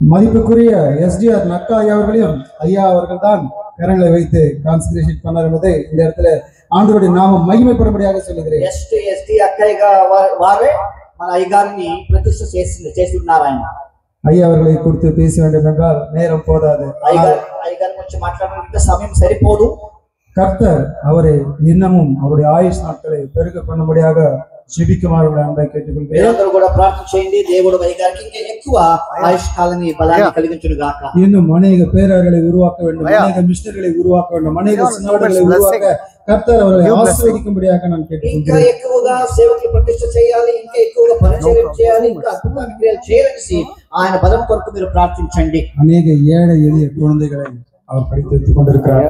மதிப்புக்குரிய எஸ்டிஆர் நக்கா ஐயா அவர்களையும் ஐயா அவர்கள் தான் கரங்களை வைத்து கான்சன்ட்ரேஷன் பண்ணார் என்பதை இந்த இடத்துல ஆண்டவருடைய நாமம் மகிமைப்படும்படியாக சொல்லுகிறேன். ఎస్డి అక్కయ్యగా వారే మన అయ్యగారిని ప్రతిష్ఠ చేస్తున్నారు. ఆయన ஐயா அவர்களை குறித்து பேச வேண்டும் என்றால் நேரம் போதாது. అయ్యగారి గురించి మాట్లాడడానికి సమయం సరిపోదు. கர்த்தர் அவரை இன்னமும் அவருடைய ஆயுஷ் நாட்களை பெருக பண்ணும்படியாக ஜெபிக்குமாறு அன்பை கேட்டுக்கொள்கிறேன். మీరందరూ కూడా ప్రార్థన చేయండి, దేవుడు అయ్యగారికి ఇంకా ఎక్కువ ఆయుష్ కాలాన్ని బలాన్ని కలిగించును గాక. இன்னும் அநேக பேரர்களை உருவாக்க வேண்டும், அநேக மிஷனரிகளை உருவாக்க வேண்டும், அநேக சினாடுகளை உருவாக்க கர்த்தர் அவர்களை ஆசீர்வதிக்கும்படியாக நான் ఇంకా கேட்டுக்கொள்கிறேன். ఎక్కువగా సేవకులు ప్రతిష్ఠ చేయాలి, ఇంకా ఎక్కువగా పరిచయం చేయాలి, ఇంకా అద్భుతమైన క్రియలు చేయాలని ఆయన బలం కొరకు మీరు ప్రార్థించండి. அநேக ஏழை எளிய குழந்தைகளை அவர் படித்து வைத்துக் கொண்டிருக்கிறார்.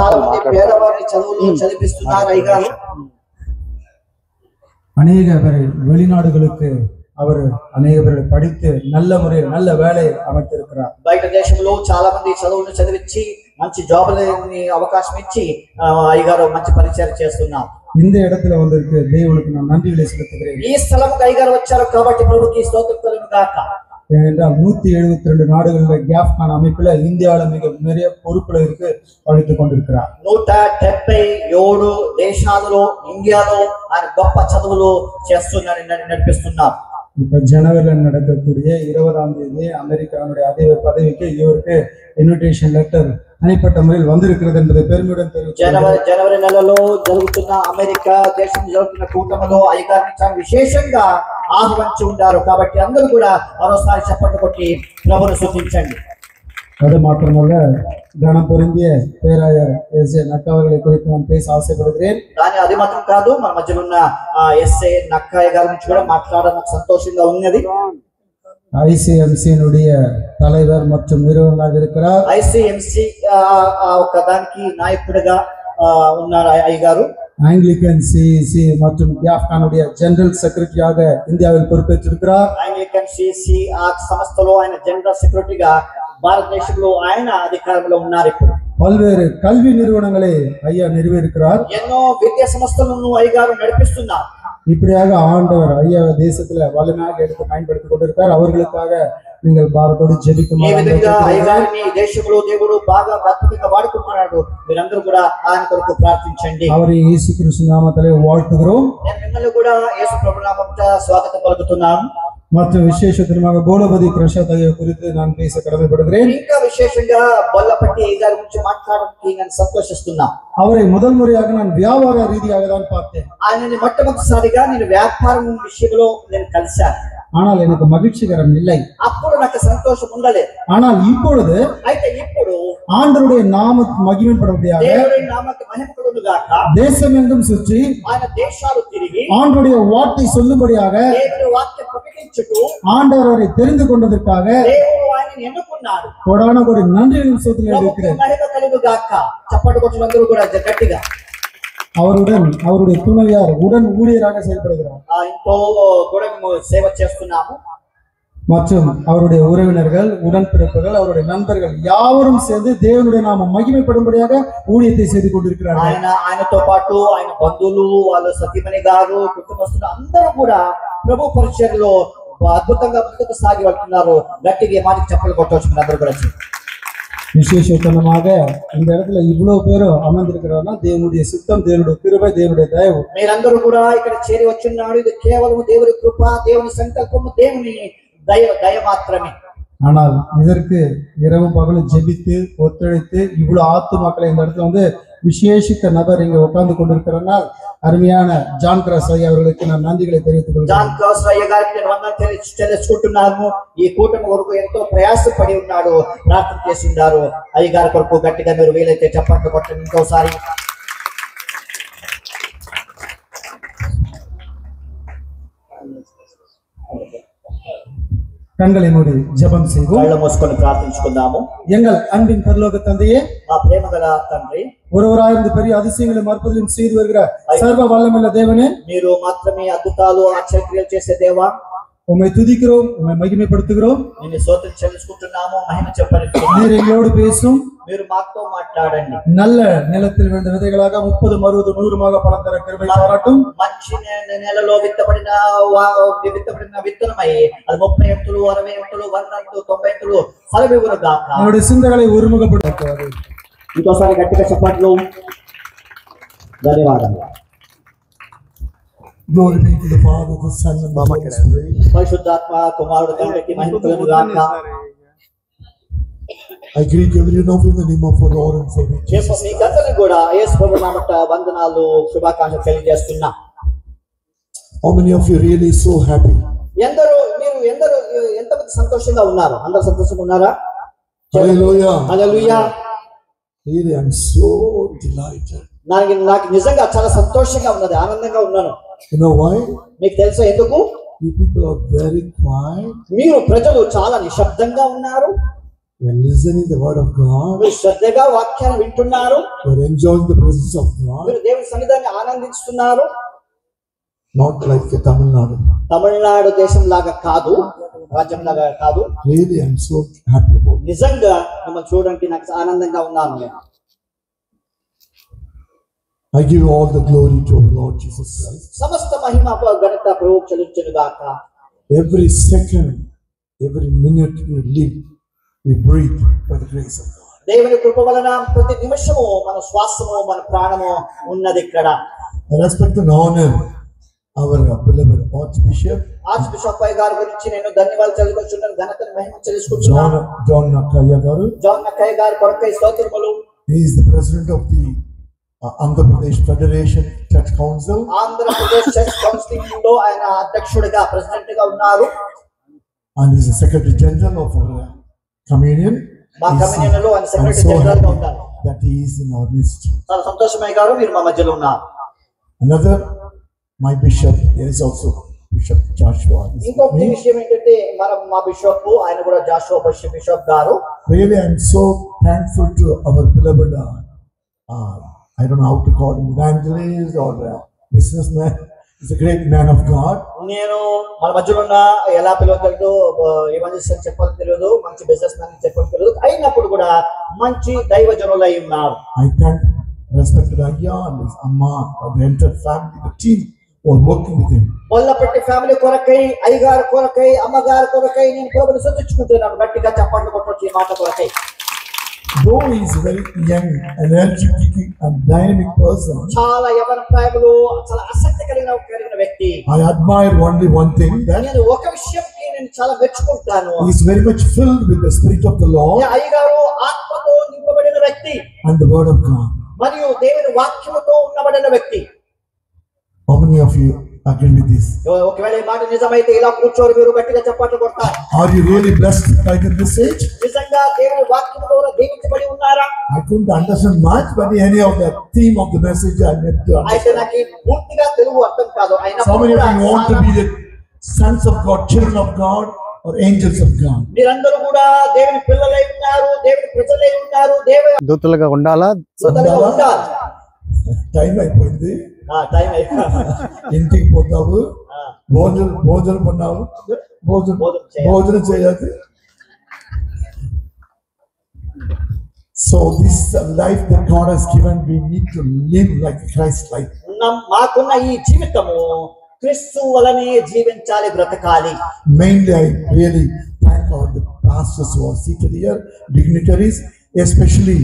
చాలా మంది పేదవారిని చదువులు చదివిస్తున్నారు అయ్యగారు. அநேக பேரை வெளிநாடுகளுக்கு அவர் அநேக பேரை படித்து நல்ல முறையில் நல்ல வேலை அமைத்திருக்கிறார். బయట దేశంలో చాలా మంది చదువులు చదివించి మంచి జాబులని అవకాశం ఇచ్చి అయ్యగారు మంచి పరిచయం చేస్తున్నారు. இந்த இடத்துல வந்திருக்கு தேவனுக்கு நான் நன்றிகளை செலுத்துகிறேன். ఈ స్థలంకి అయ్యగారు వచ్చారు కాబట్టి ప్రభుకి స్తోత్రం కలుగును గాక. ஏனென்றால் 172 நாடுகளில் கேப்கான் அமைப்புல இந்தியாவில் மிக நிறைய பொறுப்புல இருக்கு படித்துக் கொண்டிருக்கிறார். 177 దేశాలలో ఇండియాలో ఆయన గొప్ప చదువులు చేస్తున్నారు, నడిపిస్తున్నారు. இப்ப ஜனவரில நடக்கக்கூடிய 20ஆம் தேதி அமெரிக்காவுடைய அதிபர் பதவிக்கு இவருக்கு இன்விடேஷன் லெட்டர் தனிப்பட்ட முறையில் வந்திருக்கிறது என்பதை பெருமையுடன் தெரிவித்தார். జనవరి నెలలో జరుగుతున్న అమెరికా దేశం జరుగుతున్న కూటమిలో అయ్యగారిని చాలా విశేషంగా ఆహ్వానించి ఉన్నారు. కాబట్టి అందరూ కూడా మరోసారి చప్పట్లు కొట్టి ప్రభువును స్తుతించండి. அது மாத்திரமல்ல, கனம் பொருந்திய பேராயர் எஸ்ஏ நக்கா அவர்களை குறித்து நான் பேச ஆசைப்படுகிறேன். కానీ అది మాత్రం కాదు, మన మధ్యలో ఉన్న ఎస్ఏ నక్కయ్య గారి గురించి కూడా మాట్లాడడం నాకు సంతోషంగా ఉన్నది. ஐசிஎம்சியினுடைய தலைவர் மற்றும் நிறுவனராக இருக்கிறார். ఐసిఎంసి ఒక దానికి నాయకుడిగా ఉన్నారు అయ్యగారు. ஆங்கிலிக்கன் சிஇசி மற்றும் கேப்கானுடைய ஜெனரல் செக்ரட்டரியாக இந்தியாவில் பொறுப்பேற்றிருக்கிறார். ఆంగ్లికన్ సిసి ఆ సంస్థలో ఆయన జనరల్ సెక్రటరీగా భారతదేశంలో ఆయన అధికారంలో ఉన్నారు. ఇప్పుడు பல்வேறு கல்வி நிறுவனங்களை ஐயா நிறுவியிருக்கிறார். ఎన్నో విద్యా సంస్థలను అయ్యగారు నడిపిస్తున్నారు. இப்படியாக ஆண்டவர் ஐயா தேசத்துல வலிமையாக எடுத்து பயன்படுத்திக் கொண்டிருக்கார். அவர்களுக்காக நீங்கள் பாரத்தோடு ஜெபிக்குமாறு అయ్యగారిని దేశంలో దేవుడు బాగా అద్భుతంగా వాడుకుంటున్నాడు. మీరందరూ కూడా ఆయన కొరకు ప్రార్థించండి. அவரை இயேசு கிறிஸ்து நாமத்திலே வாழ்த்துகிறோம். నేను మిమ్మల్ని కూడా యేసు ప్రభు నామమున స్వాగతం పలుకుతున్నాను. மற்றும் விசேஷத்திற்காக கோலபதி பிரசாத் ஐயா குறித்து நான் பேச கடமைப்படுகிறேன். ఇంకా విశేషంగా బొల్లపట్టి అయ్యగారి గురించి మాట్లాడడానికి నేను సంతోషిస్తున్నాను. அவரை முதல் முறையாக நான் வியாபார ரீதியாக தான் பார்த்தேன். ఆయనని మొట్టమొదటిసారిగా నేను వ్యాపారం విషయంలో నేను కలిశాను. ஆனால் எனக்கு மகிழ்ச்சிகரம் இல்லை. అప్పుడు నాకు సంతోషం ఉండలేదు. ஆனால் இப்பொழுது అయితే ఇప్పుడు ஆண்டவருடைய நாம மகிமைப்படும்படியாக దేవుడి నామమునకు మహిమ కలుగును గాక. தேசமெங்கும் சுற்றி ఆయన దేశాలు తిరిగి ஆண்டவருடைய வார்த்தை சொல்லும்படியாக దేవుడి వాక్యం ప్రకటించుటూ ஆண்டவர் அவரை தெரிந்து கொண்டதற்காக దేవుడు ఆయనని ఎన్నుకున్నాడు. கோடான கோடி நன்றிகளின் சோதனை இருக்கிறேன். మహిమ కలుగును గాక. చప్పట్లు కొట్టినందరూ కూడా గట్టిగా. அவருடன் அவருடைய துணையார் உடன் ஊழியராக செயல்படுகிறார். ఇంట్లో కూడా మేము సేవ చేస్తున్నాము. மற்றும் அவருடைய உறவினர்கள், உடன்பிறப்புகள், அவருடைய நண்பர்கள் யாவரும் சேர்ந்து தேவனுடைய நாம மகிமைப்படும்படியாக ஊழியத்தை செய்து கொண்டிருக்கிறார்கள். ఆయనతో పాటు ఆయన బంధువులు, వాళ్ళ సతీమణి గారు, కుటుంబస్తులు అందరూ కూడా ప్రభు పరిచర్యలో అద్భుతంగా ముందుకు సాగి వెళ్తున్నారు. గట్టిగా మాటకి చప్పట్లు కొట్టవచ్చు. అందరూ కూడా விசேஷத்தனமாக இந்த இடத்துல இவ்வளவு பேரும் அமர்ந்திருக்கிறார்னா தேவனுடைய சித்தம், தேவனுடைய கிருபை, தேவனுடைய தயவு. మీరందరూ కూడా ఇక్కడ చేరి వచ్చున్నాడు. ఇది కేవలం దేవుని కృప, దేవుని సంకల్పము, దేవుని దయ మాత్రమే. ஆனால் இதற்கு இரவு பகலும் ஜெபித்து ஒத்துழைத்து இவ்வளவு ஆத்துமாக்களை இந்த இடத்துல வந்து விசேஷித்த நபர் இங்க உட்கார்ந்து கொண்டிருக்கிறனால் அருமையான ஜான் கிராஸ் ஐயா அவர்களுக்கு நான் நன்றிகளை தெரிவித்துக் கொள்கிறேன். జాన్ క్రాస్ అయ్య గారికి నేను వందనాలు తెలుసుకుంటున్నాను. ఈ కూటమి కొరకు ఎంతో ప్రయాసపడి ఉన్నాడు, ప్రార్థన చేసి ఉన్నారు. అయ్య గారి కొరకు గట్టిగా మీరు వీలైతే చప్పట్లు కొట్టండి ఇంకోసారి. கண்களை மூடி ஜெபம் செய்வோம். కళ్ళు మూసుకొని ప్రార్థించుకుందాము. எங்கள் அன்பின் பரலோக தந்தையே, మా ప్రేమ గల తండ్రి, ஒருவராயிருந்து பெரிய அதிசயங்களும் அற்புதங்களும் செய்து வருகிற சர்வ வல்லமையுள்ள தேவனே, మీరు మాత్రమే అద్భుతాలు ఆశ్చర్యక్రియలు చేసే దేవా, உம்மை துதிக்கிறோம், உம்மை மகிமைப்படுத்துகிறோம். నిన్ను స్తోత్రం చెల్లించుకుంటున్నాము, మహిమ చెప్పని நீர் எங்களோடு பேசும். మీరు మాతో మాట్లాడండి. நல்ல நிலத்தில் விழுந்த விதைகளாக 30, 60, 100 பலன் தர கிருபை பாராட்டும். మంచి నేలలో విత్తబడిన విత్తనమై అది 30 ఎత్తులు, 60 ఎత్తులు, 100 ఎత్తులు, 90 ఎత్తులు ఫలమివ్వును గాక. நம்முடைய சிந்தைகளை ஒருமுகப்படுத்துவாரு. ఇంకోసారి గట్టిగా చప్పట్లు. ధన్యవాదాలు. Glory be to the Father, the Son, and the Holy Spirit. పరిశుద్ధాత్మ కుమారుడు తండ్రికి మహిమ కలుగును గాక. I greet every one in the name of our Lord and Savior Jesus. మీకందరికీ కూడా యేసు ప్రభు నామమున వందనాలు, శుభాకాంక్షలు తెలియజేస్తున్నా. How many of you really so happy? మీరు ఎంతమంది సంతోషంగా ఉన్నారు? అందరూ సంతోషంగా ఉన్నారా? Hallelujah. Hallelujah. Really, I'm so delighted. నాకు నిజంగా చాలా సంతోషంగా ఉన్నది, ఆనందంగా ఉన్నాను. You know why? మీకు తెలుసా ఎందుకు? You people are very quiet. మీరు ప్రజలు చాలా నిశ్శబ్దంగా ఉన్నారు. You're listening the word of God. మీరు శ్రద్ధగా వాక్యాన్ని వింటున్నారు. You're enjoying the presence of God. మీరు దేవుని సన్నిధాన్ని ఆనందిస్తున్నారు. Not like Tamil Nadu. Tamil Nadu దేశం లాగా కాదు, రాజ్యం లాగా కాదు. Really, I'm so happy about it. నిజంగా మిమ్మల్ని చూడడానికి నాకు ఆనందంగా ఉన్నాను. I give all the glory to our Lord Jesus Christ. సమస్త మహిమ ఘనత ప్రభువుకు చెల్లించును గాక. Every second, every minute we live, we breathe by the grace of God. దేవుని కృప వలన ప్రతి నిమిషము మన శ్వాసము, మన ప్రాణము ఉన్నది ఇక్కడ. I respect and honor our beloved Archbishop arch bishop గారి గురించి నేను ధన్యవాదాలు చెల్లించుకుంటున్నాను, ఘనతను మహిమ చెల్లించుకుంటున్నాను. John Nakaya garu. జాన్ నక్కయ్య గారి కొరకై స్తోత్రములు. He is the president of the Andhra Pradesh Federation Church Council. Andhra Pradesh church counselling లో ఆయన అధ్యక్షుడిగా, ప్రెసిడెంట్ గా ఉన్నారు. And he is the Secretary General of our communion. మా కమ్యూనియన్ లో ఆయన సెక్రటరీ జనరల్ గా ఉన్నారు. That he is in our midst. చాలా సంతోషమయ్య గారు, మీరు మా మధ్యలో ఉన్నారు. Another, my bishop, there is also Bishop Joshua. ఇంకొక విషయం ఏంటంటే మా బిషప్, ఆయన కూడా జాషువా బిషప్ గారు. Really, I am so thankful to our beloved, I don't know how to call him, evangelist or businessman. He's a great man of God. నేను మన మధ్యలో ఉన్న ఎలా పిలవగలదు, ఎవాంజలిస్ట్ అని చెప్పాలని తెలియదు, మంచి బిజినెస్ మ్యాన్ అని చెప్పాలని తెలియదు, అయినప్పుడు కూడా మంచి దైవజనులు అయి ఉన్నారు. I thank respected Ayya and his Amma, the entire family, the team who are working with him. మొల్లపట్టి ఫ్యామిలీ కొరకై, అయ్యగారు కొరకై, అమ్మగారు కొరకై నేను ప్రభువుని స్తుతించుకుంటున్నాను. గట్టిగా చప్పట్లు కొట్టొచ్చు ఈ మాట కొరకై. Though he is a very young, energetic and dynamic person, చాలా యవన ప్రాయములో చాలా ఆసక్తి కలిగిన వ్యక్తి. I admire only one thing, that నేను ఒక విషయంకి నేను చాలా మెచ్చుకుంటాను. he is very much filled with the Spirit of the Lord అయ్యగారు ఆత్మతో నింపబడిన వ్యక్తి and the Word of God. మరియు దేవుని వాక్యముతో ఉన్నబడిన వ్యక్తి. How many of you agree with this? ఒకవేళ ఈ మాట నిజమైతే ఇలా కూర్చోరు, మీరు గట్టిగా చప్పట్లు కొడతారు. Are you really blessed by the message? నిజంగా దేవుని వాక్యం ద్వారా దీవించబడి ఉన్నారా? I couldn't understand much, but any of the theme of the message I met to అయితే understand. నాకు పూర్తిగా తెలుగు అర్థం కాదు. So many of you want to be the sons of God, children of God, or angels of God. మీరందరూ కూడా దేవుని పిల్లలై ఉన్నారు, దేవుని ప్రజలై ఉన్నారు, దేవుని దూతలుగా ఉండాలా? దూతలుగా ఉండాలి. టైం అయిపోయింది, టైం అయిపోయింది. ఇంటికి పోతావు, భోజనం పన్నావు, భోజనం చేయాలి. So this life that God has given, we need to live like Christ life. మాకున్న ఈ జీవితము క్రీస్తు వలనే జీవించాలి, బ్రతకాలి. Mainly, I really thank all the pastors who are seated here, dignitaries, especially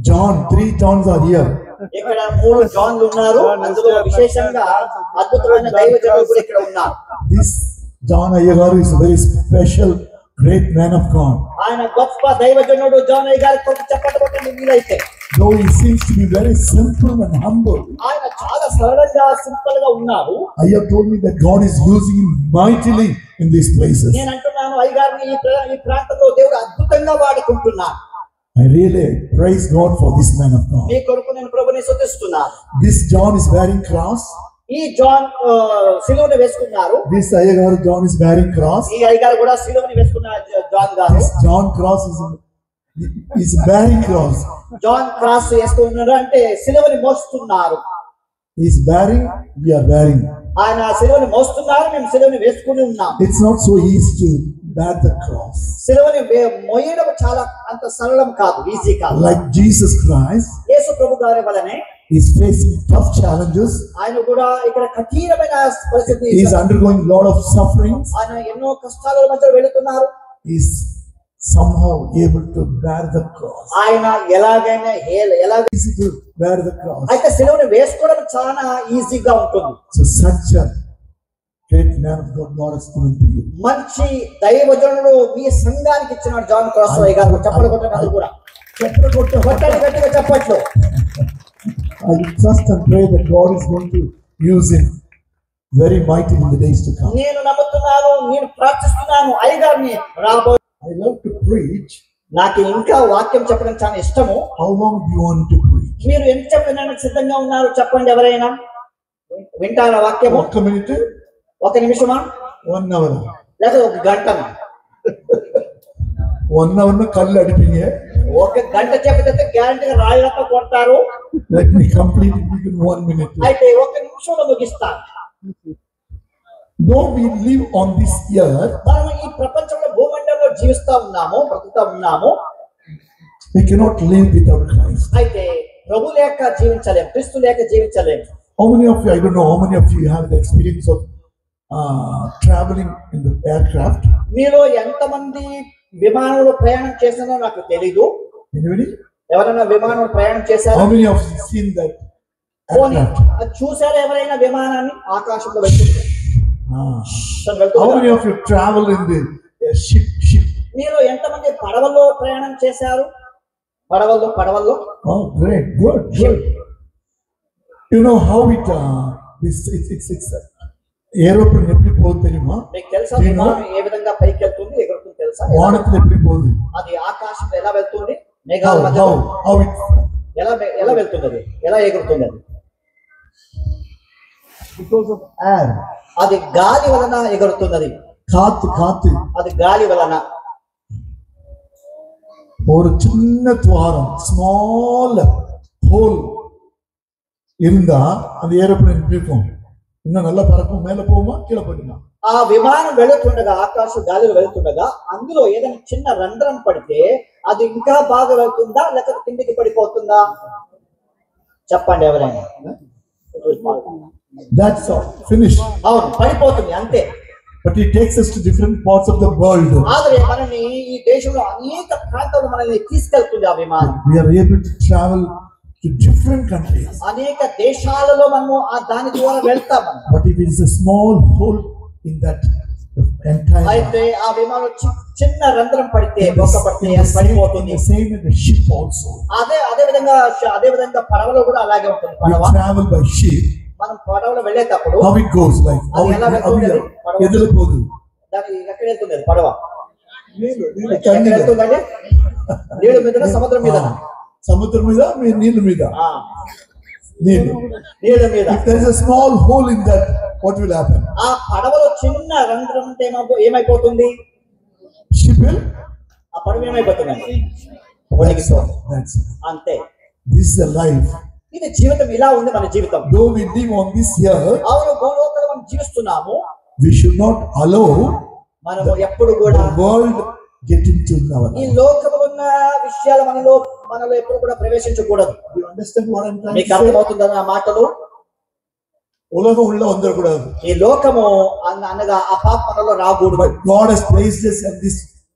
John. 3 Johns are here. ఇక్కడ 3 జాన్లు ఉన్నారు, అందులో విశేషంగా అద్భుతమైన దైవజనులు కూడా ఇక్కడ ఉన్నారు. This John Ayyagaru is a very special, great man of God. ఆయన గొప్ప దైవజనుడు. జాన్ అయ్య గారి కొరకు చప్పట్లు కొట్టండి వీలైతే. Though he seems to be very simple and humble, ఆయన చాలా సరళంగా, సింపుల్ గా ఉన్నారు. Ayya told me that God is using him mightily in these places. నేను అంటున్నాను, అయ్య గారిని ఈ ప్రాంతంలో దేవుడు అద్భుతంగా వాడుకుంటున్నాడు. I really praise God for this man of God. మీ కొరకు నేను ప్రభుని స్తుతిస్తున్నాను. This John is wearing cross. ఈ జాన్ సిలువను వేసుకున్నారు. This Ayyagaru John is wearing cross. ఈ అయ్య గారు కూడా సిలువను వేసుకున్నారు. జాన్ గారు This John cross is bearing cross. John cross వేస్తున్నారు అంటే సిలువని మోస్తున్నారు. He is bearing, we are bearing. ఆయన సిలువని మోస్తున్నారు, మేము సిలువని వేసుకుని ఉన్నాం. It's not so easy to bear the cross. సిలువని మోయడం చాలా అంత సరళం కాదు, ఈజీ కాదు. Like Jesus Christ యేసు ప్రభు గారి వలనే is facing tough challenges. ఆయన కూడా ఇక్కడ కఠినమైన పరిస్థితి, He is undergoing a lot of sufferings. ఆయన ఎన్నో కష్టాల మధ్య వెళుతున్నారు. He is somehow able to bear the cross. ఆయన ఎలాగైనా Easy to bear the cross. అయితే సిలువని వేసుకోవడం చాలా ఈజీగా ఉంటుంది. So such a great man of God God has given to you. మంచి దైవజనుడు మీ సంఘానికి ఇచ్చినాడు జాన్ క్రాస్వే గారు. చెప్పలు కొట్టడం కూడా కొట్టండి, గట్టిగా చెప్పట్లు. I trust and pray that God is going to use him very mightily in the days to come. నేను నమ్ముతున్నాను, నేను ప్రార్థిస్తున్నాను అయ్యగారిని రాబోయే. I love to preach. నాకు ఇంకా వాక్యం చెప్పడం చాలా ఇష్టము. How long do you want to preach? మీరు ఎంత చెప్పడానికి సిద్ధంగా ఉన్నారు చెప్పండి. ఎవరైనా వింటారా వాక్యము? 1 minute? 1 నిమిషమా? 1 hour? లేక 1 గంటనా? 1 hour no kallu adipinge. 1 గంట చెప్పితే గ్యారంటీగా రాళ్ళతో కొడతారు. Let me complete it within 1 minute. అయితే 1 నిమిషంలో ముగిస్తాను. Though we live on this earth, మనం ఈ ప్రపంచంలో భూమండలంలో జీవిస్తా ఉన్నాము, బ్రతుకుతా ఉన్నాము. we cannot live without Christ. అయితే ప్రభు లేక జీవించలేం, క్రీస్తు లేక జీవించలేం. How many of you, I don't know how many of you have the experience of traveling in the aircraft? మీలో ఎంతమంది విమానంలో ప్రయాణం చేసినారో నాకు తెలీదు. Anybody? ఎవరైనా విమానంలో ప్రయాణం చేశారా? How many of you seen that aircraft? చూసారా ఎవరైనా విమానాన్ని ఆకాశంలో వెళ్తుంది? How many of you travel in the ship? మీరు ఎంతమంది పడవలో ప్రయాణం చేశారు? పడవల్లో. Oh, great, good. You know how it's aeroplane eppadi pogudu theriyuma? మీకు తెలుసా విమానం ఏ విధంగా పైకి వెళ్తుంది, ఎగురుతుంది తెలుసా? వానత్తులు ఎప్పటికి పోదు. అది ఆకాశంలో ఎలా వెళ్తుంది? మేఘాల మధ్య how it ఎలా వెళ్తుంది? అది ఎలా ఎగురుతుంది? అది because of air. అది గాలి వలన ఎగురుతున్నది. కాத்து అది గాలి వలన. ஒரு சின்ன துவாரம் ஸ்மால் ஹோல் இருந்தா அந்த ஏரோப்ளேன் இருக்கும், இன்னும் நல்லா பறக்கும், மேல போகுமா கீழே போயிடுமா? ఆ విమానం వెళుతుండగా, ఆకాశ గాలిలో వెళుతుండగా అందులో ఏదైనా చిన్న రంధ్రం పడితే అది ఇంకా బాగా వెళ్తుందా లేకపోతే కిందికి పడిపోతుందా? చెప్పండి ఎవరైనా. That's all finished. అవును, పడిపోతుంది అంతే. But it takes us to different parts of the world. ఆದ್ರೆ మనని ఈ దేశంలో అనేక ప్రాంతాల్లో మనల్ని తీసుకెళ్తుంది ఆ విమానం. We are able to travel to different countries. అనేక దేశాలలో మనము ఆ దాని ద్వారా వెళ్తాం. But if it is a small hole in that entire, అయితే ఆ విమానం చిన్న రంధ్రం పడితే పడితే పడిపోతుంది. same in the ship also. అదే విధంగా పడవలో కూడా అలాగే ఉంటుంది. We travel by ship. మనం పడవలో వెళ్ళేటప్పుడు How it goes, like how ఎదురు పోదు. దాని ఎక్కడ వెళ్తుంది అది పడవ? నీళ్ళు వెళ్తుందండి నీళ్ళ మీద, సముద్రం మీద. సముద్రం మీద, నీళ్ళ మీద. నీళ్ళ మీద. If there is a small hole in that, what will happen? ఆ పడవలో చిన్న రంధ్రం ఉంటే ఏమైపోతుంది? Ship will. ఆ పడవ ఏమైపోతుందండి? That's అంతే. This is the life. ఇది జీవితం, ఇలా ఉంది మన జీవితం. Though we live on this earth, అవును, భూలోకంలో మనం జీవిస్తున్నాము. we should not allow మనము ఎప్పుడు కూడా the world get into our ఈ life. లోకంలో ఉన్న విషయాలు మనలో ఎప్పుడు కూడా ప్రవేశించకూడదు. You understand what I'm trying మీకు to say? అర్థమవుతుందా నా మాటలు? ఉలగం ఉள்ள వందరకూడదు. ఈ లోకము అనగా ఆ పాప మనలో రాకూడదు. But God has placed us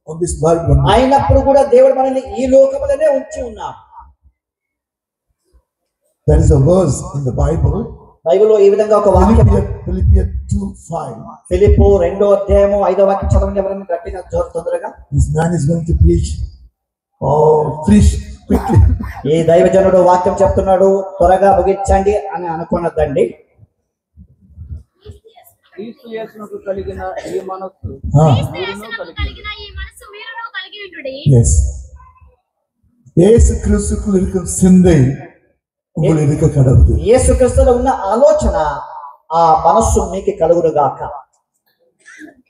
on this world. అయినప్పుడు కూడా దేవుడు మనల్ని ఈ లోకములోనే ఉంచి ఉన్నాడు. There is a verse in the Bible. బైబిల్లో ఈ విధంగా ఒక వాక్యం. Philippians 2:5. ఫిలిప్పు 2వ అధ్యాయము 5వ వాక్యం చదవండి ఎవరైనా గట్టిగా తొందరగా. This man is going to preach. Preach quickly. ఈ దైవజనుడు వాక్యం చెప్తున్నాడు, త్వరగా ముగించండి అని అనుకున్నదండి. క్రీస్తు యేసునకు కలిగిన ఈ మనస్సు మీరును కలిగి ఉండుడి. Yes. இயேசு கிறிஸ்துக்குள் இருக்கும் சிந்தை உங்கள் இருக்க கடவுது. యేసుక్రీస్తులో ఉన్న ఆలోచన ఆ మనస్సు మీకు కలుగునుగాక.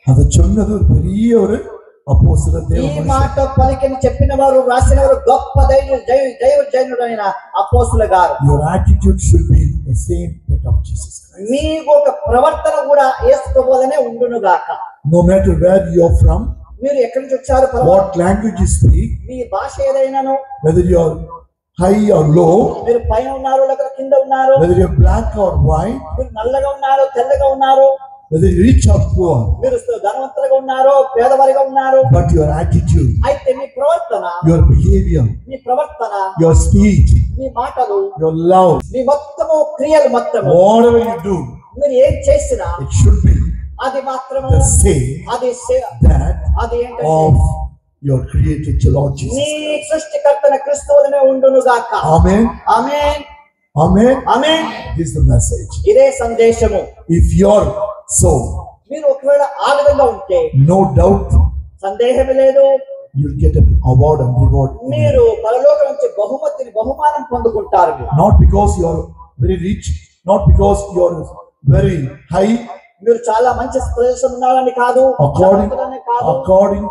அது சொன்னது ஒரு பெரிய ஒரு అపోస్తలుడు ఈ మాట పలికిన చెప్పిన వారు, రాసిన వారు గొప్ప దైవజనుడైన అపోస్తలుడు గారు. Your attitude should be the same that of Jesus Christ. మీకు ఒక ప్రవర్తన కూడా యేసు ప్రభువులనే ఉండును గాక. No matter where you are from, మీరు ఎక్కడి నుంచి వచ్చారు, what language you speak, మీ భాష ఏదైనాను, whether you are high or low, మీరు పైన ఉన్నారు లేక కింద ఉన్నారు, whether you are black or white, మీరు నల్లగా ఉన్నారు తెల్లగా ఉన్నారు, whether you are rich or poor, మీరు ధనవంతులుగా ఉన్నారు పేదవారిగా ఉన్నారు, but your attitude, అయితే మీ ప్రవర్తన, your behavior, మీ ప్రవర్తన, your speech, మీ మాటలు, your love, మీ మొత్తము క్రియలు మొత్తము, whatever you do, మీరు ఏం చేసినా it should be అది మాత్రము the same అది that అది ఏంటంటే of your creator Lord Jesus. నీ సృష్టికర్తన క్రీస్తువునే ఉండును గాక. Amen. Amen Amen. Amen. This is the message. ఇదే సందేశము. If you're so, మీరు ఒకవేళ ఆ విధంగా ఉంటే no doubt సందేహమే లేదు, you'll get an award and reward. మీరు పరలోకం నుంచి బహుమానం పొందుకుంటారు. Not because you're very rich, not because you're very high, మీరు చాలా మంచి ప్రదేశం ఉన్నారని కాదు, according కాదు,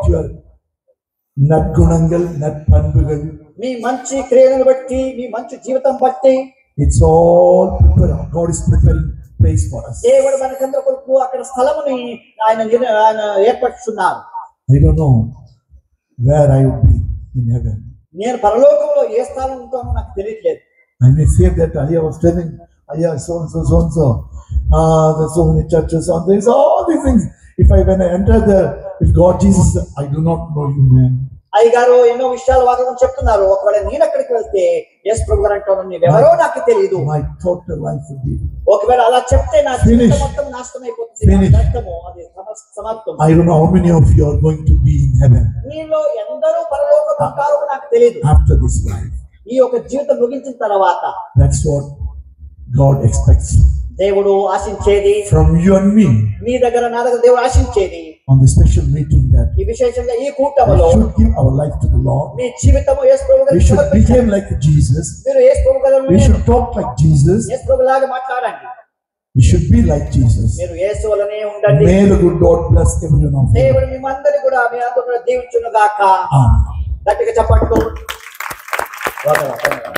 to your నద్గుణంగల్ నత్పண்புகள், మీ మంచి క్రియలను బట్టి మీ మంచి జీవితం బట్టి it's all prepared. God is preparing place for us. దేవుడు మనకందరి కొరకు అక్కడ స్థలముని ఆయన ఏర్పరుస్తున్నారు. I don't know where I would be in heaven. నేను పరలోకంలో ఏ స్థానం ఉంటానో నాకు తెలియట్లేదు. I may say that I was telling, so and so, there's so many churches, and there's all these things. When I enter there, if God Jesus, I do not know you, man. అయ్యగారు ఎన్నో విషయాలు వాగ్దానం చెప్తున్నారు. ఒకవేళ నేను అక్కడికి వెళ్తే యేసు ప్రభు గారు అంటారు, నీవెవరో నాకు తెలియదు. My total life would be. ఒకవేళ అలా చెప్తే నా జీవితం మొత్తం నాశనం అయిపోతుంది. అది సమాప్తం. I don't know how many of you are going to be in heaven. మీలో ఎందరో పరలోకం ఉంటారో నాకు తెలియదు. After this life. ఈ యొక్క జీవితం ముగించిన తర్వాత That's what God expects. దేవుడు ఆశించేది from you and me. మీ దగ్గర నా దగ్గర దేవుడు ఆశించేది On the special meeting that ఈ విశేషంగా ఈ we కూటములో should give our life to the Lord. మీ జీవితము యేసు ప్రభు We గారికి should సమర్పించండి. behave like Jesus. మీరు యేసు ప్రభు గారిని We should talk like Jesus. యేసు ప్రభు లాగా మాట్లాడండి. We should be like Jesus. మీరు యేసు వలనే ఉండండి. May the good Lord bless everyone of you. దేవుడు మిమ్మల్ని కూడా మీ అందరూ కూడా దీవించును గాక. Amen. గట్టిగా చప్పట్లు. వందనాలు.